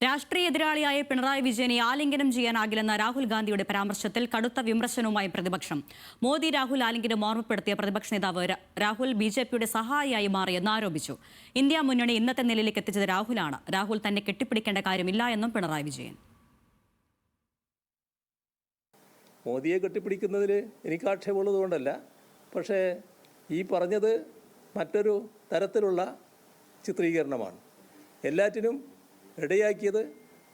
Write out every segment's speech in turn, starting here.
രാഷ്ട്രീയ എതിരാളിയായ പിണറായി വിജയനെ ആലിംഗനം ചെയ്യാനാകില്ലെന്ന രാഹുൽ ഗാന്ധിയുടെ പരാമർശത്തിൽ കടുത്ത വിമർശനവുമായി പ്രതിപക്ഷം. മോദി രാഹുൽ ആലിംഗനം ഓർമ്മപ്പെടുത്തിയ പ്രതിപക്ഷ നേതാവ് രാഹുൽ ബിജെപിയുടെ സഹായിയായി മാറിയെന്ന് ആരോപിച്ചു. ഇന്ത്യ മുന്നണി ഇന്നത്തെ നിലയിലേക്ക് എത്തിച്ചത് രാഹുലാണ്. രാഹുൽ തന്നെ കെട്ടിപ്പിടിക്കേണ്ട കാര്യമില്ല എന്നും പിണറായി വിജയൻ. മോദിയെ കെട്ടിപ്പിടിക്കുന്നതിൽ എനിക്ക് ആക്ഷേപമുള്ളതുകൊണ്ടല്ല, പക്ഷേ ഈ പറഞ്ഞത് മറ്റൊരു തരത്തിലുള്ള ചിത്രീകരണമാണ്. എല്ലാറ്റിനും ഇടയാക്കിയത്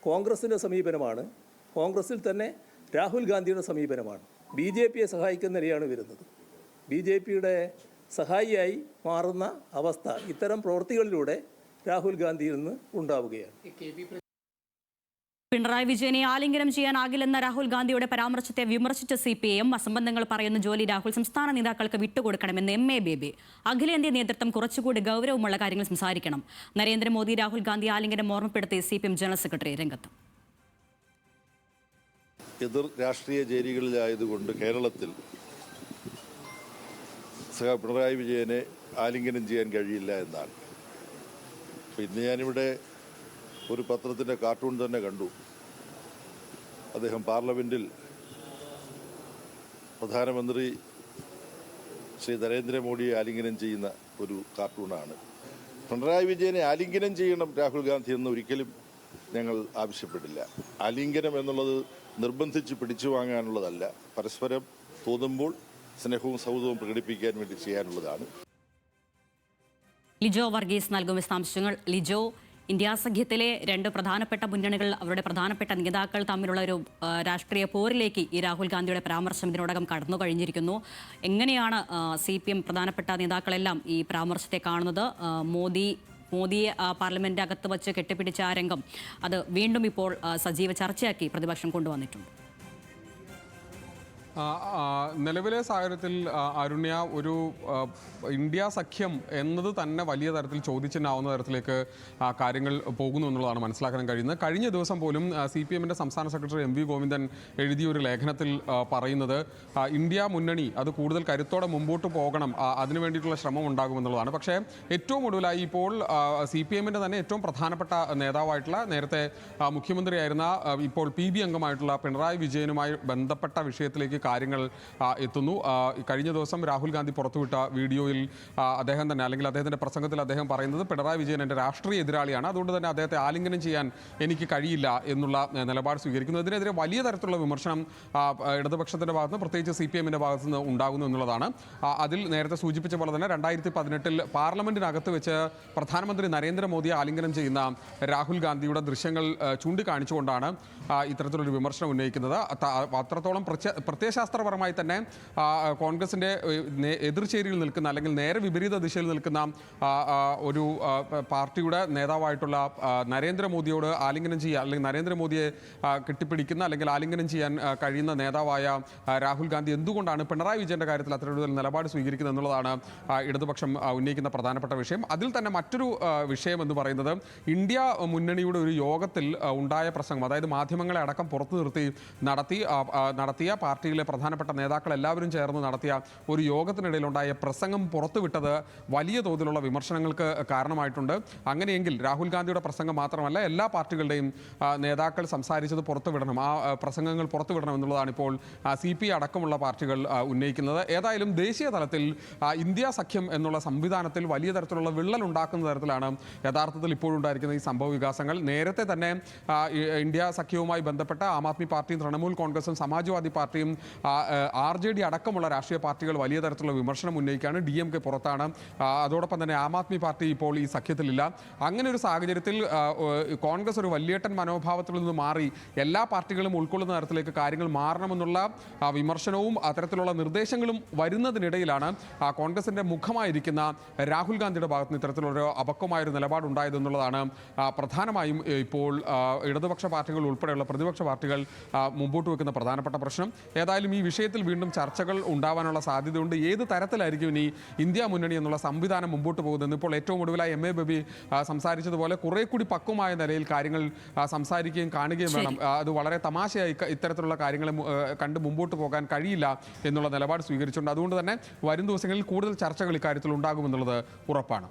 കോൺഗ്രസിൻ്റെ സമീപനമാണ്. കോൺഗ്രസിൽ തന്നെ രാഹുൽ ഗാന്ധിയുടെ സമീപനമാണ്. BJPയെ സഹായിക്കുന്ന നിലയാണ് വരുന്നത്. BJPയുടെ സഹായിയായി മാറുന്ന അവസ്ഥ ഇത്തരം പ്രവൃത്തികളിലൂടെ രാഹുൽ ഗാന്ധിയിൽ നിന്ന് ഉണ്ടാവുകയാണ്. പിണറായി വിജയനെ ആലിംഗനം ചെയ്യാനാകില്ലെന്ന രാഹുൽ ഗാന്ധിയുടെ പരാമർശത്തെ വിമർശിച്ച CPIM അസംബന്ധങ്ങൾ പറയുന്ന ജോലി രാഹുൽ സംസ്ഥാന നേതാക്കൾക്ക് വിട്ടുകൊടുക്കണമെന്ന് MA ബേബി. അഖിലേന്ത്യാ നേതൃത്വം കുറച്ചുകൂടി ഗൗരവമുള്ള കാര്യങ്ങൾ സംസാരിക്കണം. നരേന്ദ്രമോദി രാഹുൽ ഗാന്ധി ആലിംഗനം ഓർമ്മപ്പെടുത്തി CPIM ജനറൽ സെക്രട്ടറി രംഗത്ത്. എതിർ രാഷ്ട്രീയ ചേരികളിലായതുകൊണ്ട് കേരളത്തിൽ പിണറായി വിജയനെ ആലിംഗനം ചെയ്യാൻ കഴിയില്ല എന്നാണ്. ഇന്ന് ഞാനിവിടെ ഒരു പത്രത്തിൻ്റെ കാർട്ടൂൺ തന്നെ കണ്ടു. അദ്ദേഹം പാർലമെൻറ്റിൽ പ്രധാനമന്ത്രി ശ്രീ നരേന്ദ്രമോദിയെ ആലിംഗനം ചെയ്യുന്ന ഒരു കാർട്ടൂണാണ്. പിണറായി വിജയനെ ആലിംഗനം ചെയ്യണം രാഹുൽ ഗാന്ധി എന്ന് ഒരിക്കലും ഞങ്ങൾ ആവശ്യപ്പെട്ടില്ല. ആലിംഗനം എന്നുള്ളത് നിർബന്ധിച്ച് പിടിച്ചു വാങ്ങാനുള്ളതല്ല, പരസ്പരം തോന്നുമ്പോൾ സ്നേഹവും സൗഹൃദവും പ്രകടിപ്പിക്കാൻ വേണ്ടി ചെയ്യാനുള്ളതാണ്. ലിജോ വർഗീസ് നൽകും വിശദാംശങ്ങൾ. ലിജോ, ഇന്ത്യ സഖ്യത്തിലെ രണ്ട് പ്രധാനപ്പെട്ട മുന്നണികൾ, അവരുടെ പ്രധാനപ്പെട്ട നേതാക്കൾ തമ്മിലുള്ള ഒരു രാഷ്ട്രീയ പോരിലേക്ക് ഈ രാഹുൽ ഗാന്ധിയുടെ പരാമർശം ഇതിനോടകം കടന്നു കഴിഞ്ഞിരിക്കുന്നു. എങ്ങനെയാണ് CPM പ്രധാനപ്പെട്ട നേതാക്കളെല്ലാം ഈ പരാമർശത്തെ കാണുന്നത്? മോദിയെ പാർലമെന്റ് അകത്ത് വച്ച് കെട്ടിപ്പിടിച്ച ആ രംഗം അത് വീണ്ടും ഇപ്പോൾ സജീവ ചർച്ചയാക്കി പ്രതിപക്ഷം കൊണ്ടുവന്നിട്ടുണ്ട്. നിലവിലെ സാഹചര്യത്തിൽ അരുണ്യ, ഒരു ഇന്ത്യ സഖ്യം എന്നത് തന്നെ വലിയ തരത്തിൽ ചോദിച്ചിനാവുന്ന തരത്തിലേക്ക് കാര്യങ്ങൾ പോകുന്നു എന്നുള്ളതാണ് മനസ്സിലാക്കാൻ കഴിയുന്നത്. കഴിഞ്ഞ ദിവസം പോലും CPMന്റെ സംസ്ഥാന സെക്രട്ടറി MV ഗോവിന്ദൻ എഴുതിയൊരു ലേഖനത്തിൽ പറയുന്നത് ഇന്ത്യ മുന്നണി അത് കൂടുതൽ കരുത്തോടെ മുമ്പോട്ട് പോകണം, അതിനു വേണ്ടിയിട്ടുള്ള ശ്രമം ഉണ്ടാകുമെന്നുള്ളതാണ്. പക്ഷേ ഏറ്റവും ഒടുവിലായി ഇപ്പോൾ CPMന്റെ തന്നെ ഏറ്റവും പ്രധാനപ്പെട്ട നേതാവായിട്ടുള്ള, നേരത്തെ മുഖ്യമന്ത്രിയായിരുന്ന, ഇപ്പോൾ PB അംഗമായിട്ടുള്ള പിണറായി വിജയനുമായി ബന്ധപ്പെട്ട വിഷയത്തിലേക്ക് കാര്യങ്ങൾ എത്തുന്നു. കഴിഞ്ഞ ദിവസം രാഹുൽ ഗാന്ധി പുറത്തുവിട്ട വീഡിയോയിൽ അദ്ദേഹം തന്നെ, അല്ലെങ്കിൽ അദ്ദേഹത്തിൻ്റെ പ്രസംഗത്തിൽ അദ്ദേഹം പറയുന്നത് പിണറായി വിജയൻ എൻ്റെ രാഷ്ട്രീയ എതിരാളിയാണ്, അതുകൊണ്ട് തന്നെ അദ്ദേഹത്തെ ആലിംഗനം ചെയ്യാൻ എനിക്ക് കഴിയില്ല എന്നുള്ള നിലപാട് സ്വീകരിക്കുന്നു. ഇതിനെതിരെ വലിയ തരത്തിലുള്ള വിമർശനം ഇടതുപക്ഷത്തിൻ്റെ ഭാഗത്തുനിന്ന്, പ്രത്യേകിച്ച് CPMന്റെ ഭാഗത്തുനിന്ന് ഉണ്ടാകുന്നു എന്നുള്ളതാണ്. അതിൽ നേരത്തെ സൂചിപ്പിച്ച പോലെ തന്നെ 2018 പാർലമെന്റിനകത്ത് വെച്ച് പ്രധാനമന്ത്രി നരേന്ദ്രമോദിയെ ആലിംഗനം ചെയ്യുന്ന രാഹുൽ ഗാന്ധിയുടെ ദൃശ്യങ്ങൾ ചൂണ്ടിക്കാണിച്ചുകൊണ്ടാണ് ഇത്തരത്തിലൊരു വിമർശനം ഉന്നയിക്കുന്നത്. അത്രത്തോളം പ്രത്യയശാസ്ത്രപരമായി തന്നെ കോൺഗ്രസിൻ്റെ എതിർചേരിയിൽ നിൽക്കുന്ന, അല്ലെങ്കിൽ നേരെ വിപരീത ദിശയിൽ നിൽക്കുന്ന ഒരു പാർട്ടിയുടെ നേതാവായിട്ടുള്ള നരേന്ദ്രമോദിയോട് ആലിംഗനം ചെയ്യുക, അല്ലെങ്കിൽ നരേന്ദ്രമോദിയെ കെട്ടിപ്പിടിക്കുന്ന, അല്ലെങ്കിൽ ആലിംഗനം ചെയ്യാൻ കഴിയുന്ന നേതാവായ രാഹുൽ ഗാന്ധി എന്തുകൊണ്ടാണ് പിണറായി വിജയൻ്റെ കാര്യത്തിൽ അത്തരത്തിൽ നിലപാട് സ്വീകരിക്കുന്നത് എന്നുള്ളതാണ് ഇടതുപക്ഷം ഉന്നയിക്കുന്ന പ്രധാനപ്പെട്ട വിഷയം. അതിൽ തന്നെ മറ്റൊരു വിഷയം എന്ന് പറയുന്നത് ഇന്ത്യ മുന്നണിയുടെ ഒരു യോഗത്തിൽ ഉണ്ടായ പ്രസംഗം, അതായത് മാധ്യമങ്ങളെ അടക്കം പുറത്തു നിർത്തി നടത്തിയ പാർട്ടിയിലെ പ്രധാനപ്പെട്ട നേതാക്കൾ എല്ലാവരും ചേർന്ന് നടത്തിയ ഒരു യോഗത്തിനിടയിലുണ്ടായ പ്രസംഗം പുറത്തുവിട്ടത് വലിയ തോതിലുള്ള വിമർശനങ്ങൾക്ക് കാരണമായിട്ടുണ്ട്. അങ്ങനെയെങ്കിൽ രാഹുൽ ഗാന്ധിയുടെ പ്രസംഗം മാത്രമല്ല, എല്ലാ പാർട്ടികളുടെയും നേതാക്കൾ സംസാരിച്ചത് പുറത്തുവിടണം, ആ പ്രസംഗങ്ങൾ പുറത്തുവിടണം എന്നുള്ളതാണ് ഇപ്പോൾ CPI അടക്കമുള്ള പാർട്ടികൾ ഉന്നയിക്കുന്നത്. ഏതായാലും ദേശീയ തലത്തിൽ ഇന്ത്യ സഖ്യം എന്നുള്ള സംവിധാനത്തിൽ വലിയ തരത്തിലുള്ള വിള്ളൽ ഉണ്ടാക്കുന്ന തരത്തിലാണ് യഥാർത്ഥത്തിൽ ഇപ്പോഴുണ്ടായിരിക്കുന്ന ഈ സംഭവ വികാസങ്ങൾ. നേരത്തെ തന്നെ ഇന്ത്യ സഖ്യവുമായി ബന്ധപ്പെട്ട ആം ആദ്മി പാർട്ടിയും തൃണമൂൽ കോൺഗ്രസും സമാജ്വാദി പാർട്ടിയും RJD അടക്കമുള്ള രാഷ്ട്രീയ പാർട്ടികൾ വലിയ തരത്തിലുള്ള വിമർശനം ഉന്നയിക്കുകയാണ്. DMK പുറത്താണ്, അതോടൊപ്പം തന്നെ ആം ആദ്മി പാർട്ടി ഇപ്പോൾ ഈ സഖ്യത്തിലില്ല. അങ്ങനെ ഒരു സാഹചര്യത്തിൽ കോൺഗ്രസ് ഒരു വലിയേട്ടൻ മനോഭാവത്തിൽ നിന്ന് മാറി എല്ലാ പാർട്ടികളും ഉൾക്കൊള്ളുന്ന തരത്തിലേക്ക് കാര്യങ്ങൾ മാറണമെന്നുള്ള വിമർശനവും അത്തരത്തിലുള്ള നിർദ്ദേശങ്ങളും വരുന്നതിനിടയിലാണ് കോൺഗ്രസിൻ്റെ മുഖമായിരിക്കുന്ന രാഹുൽ ഗാന്ധിയുടെ ഭാഗത്ത് നിന്ന് ഇത്തരത്തിലൊരു അപക്വമായൊരു നിലപാടുണ്ടായതെന്നുള്ളതാണ് പ്രധാനമായും ഇപ്പോൾ ഇടതുപക്ഷ പാർട്ടികൾ ഉൾപ്പെടെയുള്ള പ്രതിപക്ഷ പാർട്ടികൾ മുമ്പോട്ട് വെക്കുന്ന പ്രധാനപ്പെട്ട പ്രശ്നം. ഏതായാലും ഈ വിഷയത്തിൽ വീണ്ടും ചർച്ചകൾ ഉണ്ടാവാനുള്ള സാധ്യതയുണ്ട്. ഏത് തരത്തിലായിരിക്കും ഇനി ഇന്ത്യ മുന്നണി എന്നുള്ള സംവിധാനം മുമ്പോട്ട് പോകുന്നത്? ഇപ്പോൾ ഏറ്റവും ഒടുവിലായി MA ബേബി സംസാരിച്ചതുപോലെ കുറെ കൂടി പക്വമായ നിലയിൽ കാര്യങ്ങൾ സംസാരിക്കുകയും കാണുകയും വേണം. അത് വളരെ തമാശയായി ഇത്തരത്തിലുള്ള കാര്യങ്ങളെ കണ്ട് മുമ്പോട്ട് പോകാൻ കഴിയില്ല എന്നുള്ള നിലപാട് സ്വീകരിച്ചിട്ടുണ്ട്. അതുകൊണ്ട് തന്നെ വരും ദിവസങ്ങളിൽ കൂടുതൽ ചർച്ചകൾ ഇക്കാര്യത്തിൽ ഉണ്ടാകുമെന്നുള്ളത് ഉറപ്പാണ്.